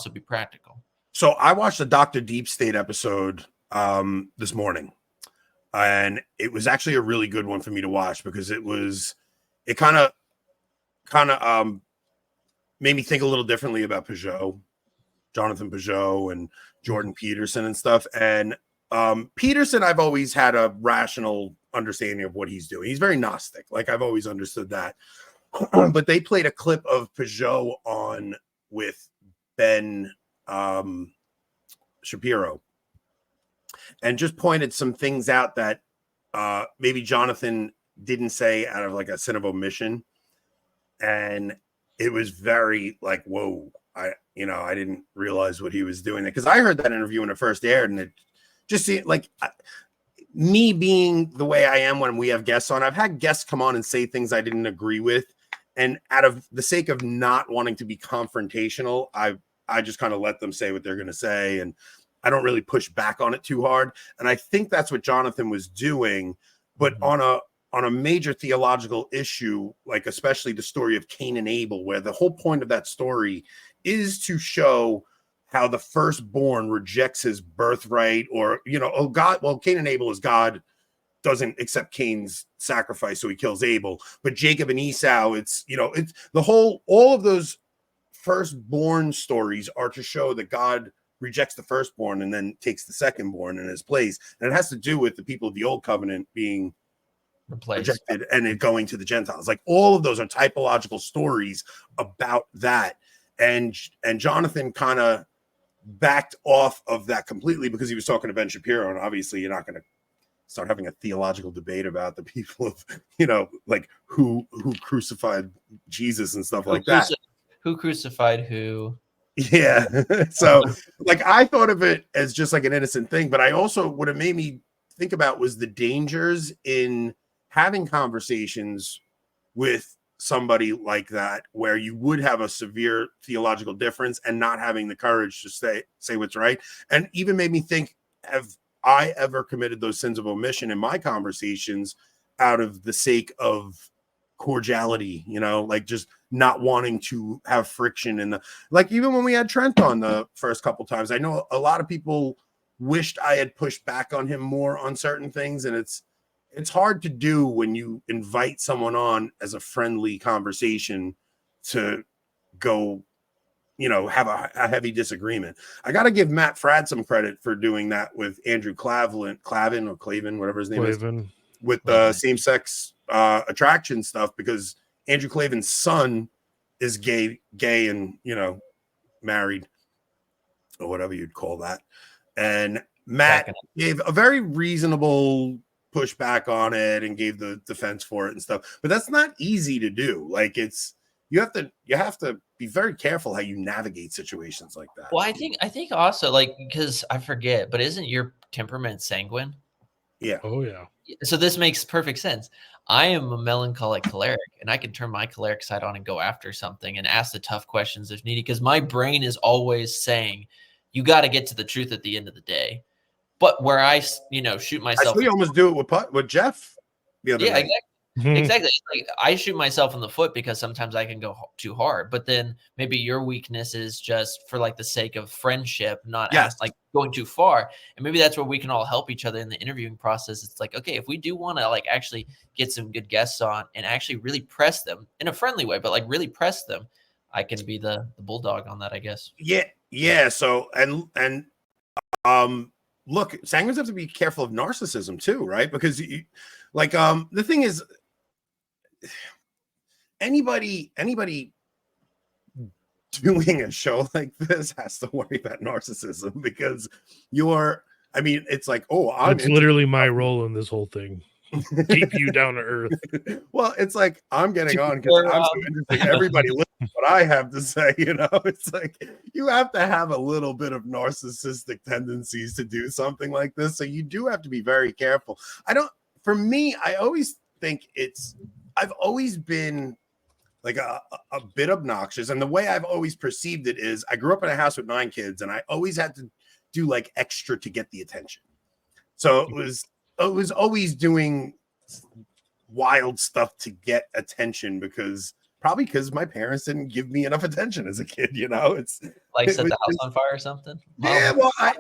also be practical. So I watched a Dr. Deep State episode this morning, and it was actually a really good one for me to watch because it kind of made me think a little differently about Jonathan Pageau and Jordan Peterson and stuff. And Peterson, I've always had a rational understanding of what he's doing. He's very Gnostic. Like, I've always understood that. But they played a clip of Pageau on with Ben Shapiro and just pointed some things out that maybe Jonathan didn't say out of like a sin of omission. And it was very like, whoa, I didn't realize what he was doing there. Because I heard that interview when it first aired, and it just seemed like me being the way I am when we have guests on. I've had guests come on and say things I didn't agree with. And out of the sake of not wanting to be confrontational, I just kind of let them say what they're going to say. And I don't really push back on it too hard. And I think that's what Jonathan was doing. But on a major theological issue, like especially the story of Cain and Abel, where the whole point of that story is to show how the firstborn rejects his birthright, or, Cain and Abel is God doesn't accept Cain's sacrifice, so he kills Abel. But Jacob and Esau, it's all of those firstborn stories are to show that God rejects the firstborn and then takes the secondborn in his place. And it has to do with the people of the old covenant being rejected and it going to the Gentiles. Like, all of those are typological stories about that. And Jonathan kind of backed off of that completely because he was talking to Ben Shapiro. And obviously you're not going to start having a theological debate about the people of, like who crucified Jesus and stuff like that. Who crucified who? Yeah. So like, I thought of it as just like an innocent thing, but I also, what it made me think about was the dangers in having conversations with somebody like that, where you would have a severe theological difference and not having the courage to say what's right. And even made me think, have I ever committed those sins of omission in my conversations out of the sake of cordiality, like just not wanting to have friction in like, even when we had Trent on the first couple times, I know a lot of people wished I had pushed back on him more on certain things. And it's hard to do when you invite someone on as a friendly conversation to go, have a heavy disagreement. I got to give Matt Fradd some credit for doing that with Andrew Klavan, whatever his name is, with the same-sex attraction stuff, because Andrew Klavan's son is gay and, married, or whatever you'd call that. And Matt gave a very reasonable pushback on it and gave the defense for it and stuff. But that's not easy to do. Like, you have to be very careful how you navigate situations like that. Well, I think also, like, because I forget, but isn't your temperament sanguine? Yeah. Oh yeah. So this makes perfect sense. I am a melancholic choleric, and I can turn my choleric side on and go after something and ask the tough questions if needed, because my brain is always saying, you got to get to the truth at the end of the day. But where I, shoot myself. We almost do it with Jeff the other night. Exactly. Like, I shoot myself in the foot because sometimes I can go too hard, but then maybe your weakness is just for like the sake of friendship, not like going too far. And maybe that's where we can all help each other in the interviewing process. It's like, okay, if we do want to like actually get some good guests on and actually really press them in a friendly way, but like really press them, I can be the bulldog on that, I guess. Yeah. So, and look, sanguines have to be careful of narcissism too, right? Because the thing is, anybody doing a show like this has to worry about narcissism, because it's like, it's literally my role in this whole thing. Keep you down to earth. Well, it's like, I'm getting on because I'm so interesting. Everybody listen to what I have to say, It's like, you have to have a little bit of narcissistic tendencies to do something like this. So you do have to be very careful. For me, I always think I've always been like a bit obnoxious. And the way I've always perceived it is, I grew up in a house with 9 kids, and I always had to do like extra to get the attention. So it was always doing wild stuff to get attention, because probably because my parents didn't give me enough attention as a kid. It's like set the house on fire or something. Yeah, well, I'd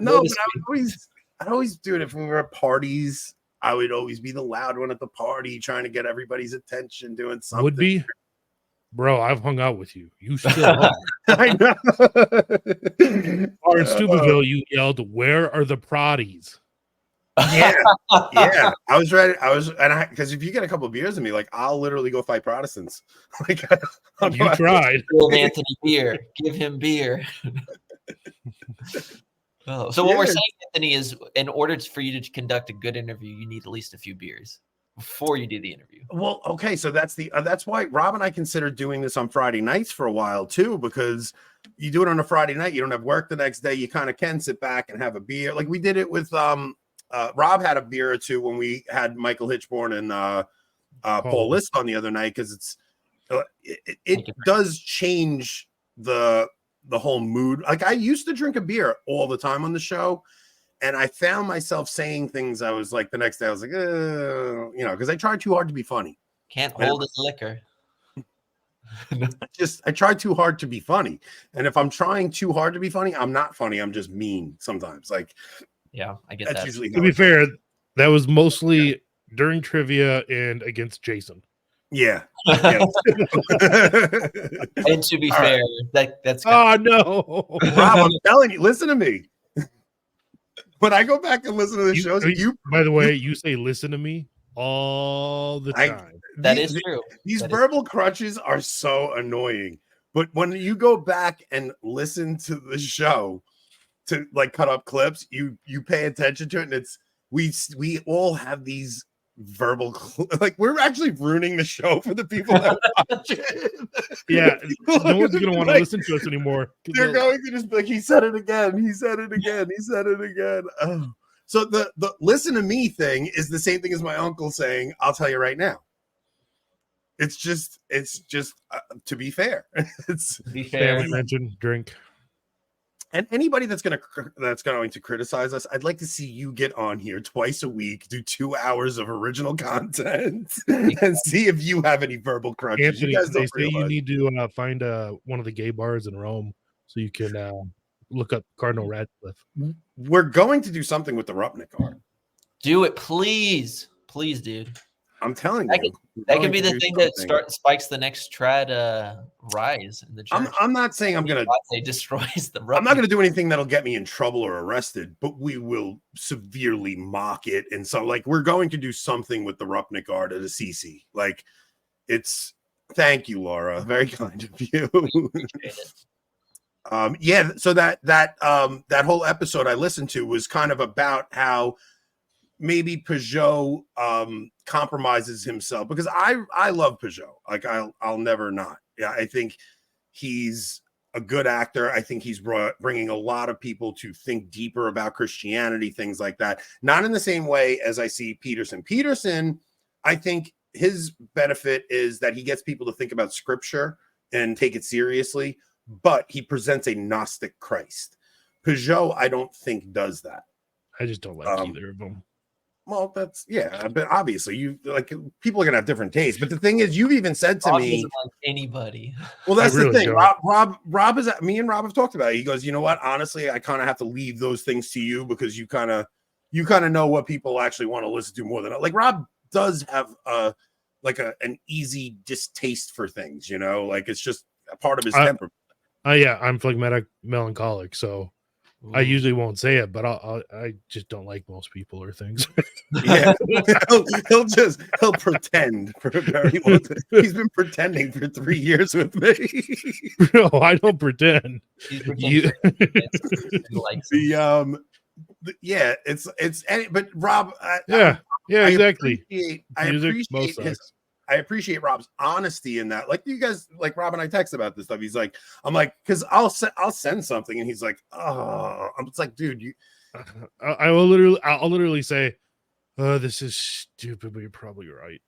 always do it if we were at parties. I would always be the loud one at the party, trying to get everybody's attention, doing something. Would be, bro. I've hung out with you. You still are. I know. Or in Stupidville, you yelled, "Where are the Protties?" Yeah, yeah. I was ready. Because if you get a couple of beers in me, like I'll literally go fight Protestants. Like you tried. Give Anthony beer. Give him beer. Oh, so what we're saying, Anthony, is in order for you to conduct a good interview, you need at least a few beers before you do the interview. Well, okay, so that's why Rob and I considered doing this on Friday nights for a while too, because you do it on a Friday night, you don't have work the next day, you kind of can sit back and have a beer. Like we did it with Rob had a beer or two when we had Michael Hitchborn and Paul List on the other night, because it does change the whole mood. Like I used to drink a beer all the time on the show, and I found myself saying things I was like the next day I was like, because I tried too hard to be funny. Can't hold his liquor. I tried too hard to be funny, and if I'm trying too hard to be funny, I'm not funny. I'm just mean sometimes. Like, yeah, I get that's that. Usually to be fair, that was mostly during trivia and against Jason. Yeah. And to be fair, that's oh no, Rob, I'm telling you, listen to me. When I go back and listen to the shows, by the way, you say listen to me all the time. That is true. These verbal crutches are so annoying. But when you go back and listen to the show to like cut up clips, you pay attention to it, and we all have these verbal like we're actually ruining the show for the people that watch it. Yeah, no one's gonna want to listen to us anymore. They're going to just be like, he said it again, he said it again, he said it again. Oh. So the listen to me thing is the same thing as my uncle saying, I'll tell you right now. It's just to be fair. It's be fair. Family mention, drink. And anybody that's going to criticize us, I'd like to see you get on here twice a week, do 2 hours of original content, and see if you have any verbal crutches. Anthony, you guys they say you need to find one of the gay bars in Rome so you can look up Cardinal Radcliffe. We're going to do something with the Rupnik art. Do it, please, dude. I'm telling you, that could be the thing that spikes the next trad rise in the church. I'm not saying I'm gonna destroys the. I'm not gonna do anything that'll get me in trouble or arrested, but we will severely mock it. And so, like, we're going to do something with the Rupnik art at a CC. Like, it's. Thank you, Laura. Very kind of you. Yeah. So that whole episode I listened to was kind of about how maybe Pageau compromises himself, because I love Pageau. Like I'll never not. Yeah, I think he's a good actor. I think he's bringing a lot of people to think deeper about Christianity, things like that. Not in the same way as I see Peterson. Peterson, I think his benefit is that he gets people to think about scripture and take it seriously, but he presents a Gnostic Christ. Pageau, I don't think does that. I just don't like either of them. Well, that's but obviously you like people are gonna have different tastes. But the thing is, you've even said to me, like anybody. Well, that's the thing. Rob is me and Rob have talked about it. He goes, you know what? Honestly, I kind of have to leave those things to you because you kind of know what people actually want to listen to more than like Rob does have an easy distaste for things. You know, like it's just a part of his temperament. Yeah, I'm phlegmatic, melancholic, so. Ooh. I usually won't say it, but I just don't like most people or things. Yeah, he'll pretend for a very long time. He's been pretending for 3 years with me. No, I don't pretend. But Rob, exactly. I appreciate Rob's honesty in that. Like you guys, like Rob and I text about this stuff. He's like, I'm like, because I'll send something, and he's like, oh, it's like, dude, I'll literally say, oh, this is stupid, but you're probably right.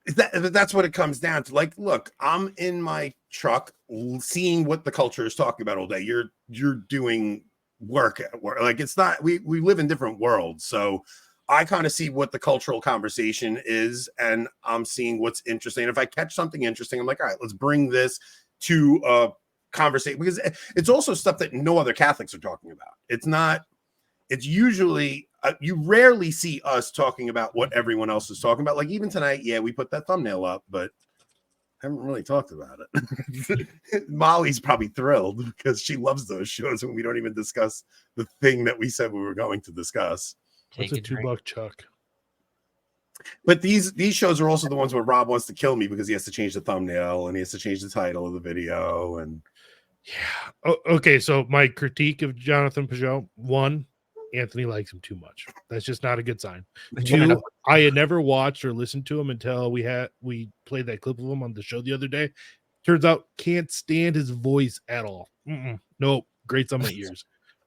That's what it comes down to. Like, look, I'm in my truck, seeing what the culture is talking about all day. You're doing work at work. Like it's not. We live in different worlds, so I kind of see what the cultural conversation is, and I'm seeing what's interesting. If I catch something interesting, I'm like, all right, let's bring this to a conversation, because it's also stuff that no other Catholics are talking about. It's usually you rarely see us talking about what everyone else is talking about. Like even tonight, yeah, we put that thumbnail up, but I haven't really talked about it. Molly's probably thrilled because she loves those shows when we don't even discuss the thing that we said we were going to discuss. What's a $2 chuck? But these shows are also the ones where Rob wants to kill me because he has to change the thumbnail and he has to change the title of the video. And yeah. Oh, okay. So my critique of Jonathan Pageau: 1, Anthony likes him too much. That's just not a good sign. 2, I had never watched or listened to him until we played that clip of him on the show the other day. Turns out can't stand his voice at all. Nope. Grates on my ears.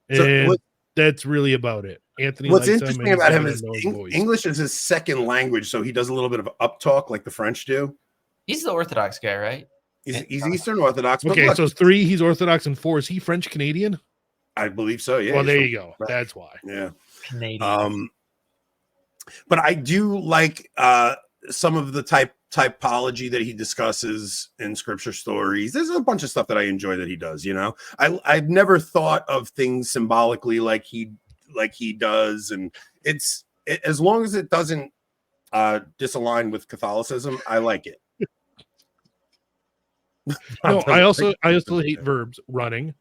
And that's really about it. Anthony. What's interesting about him is English is his second language, so he does a little bit of up talk like the French do. He's the Orthodox guy, right? He's Eastern Orthodox. Okay, look, so 3, he's Orthodox, and 4, is he French Canadian? I believe so. Yeah. Well, there you go. Right. That's why. Yeah. Canadian. But I do like some of the typology that he discusses in scripture stories. There's a bunch of stuff that I enjoy that he does. You know, I've never thought of things symbolically like he does, and it's as long as it doesn't disalign with Catholicism, I like it. No, I also hate verbs: running,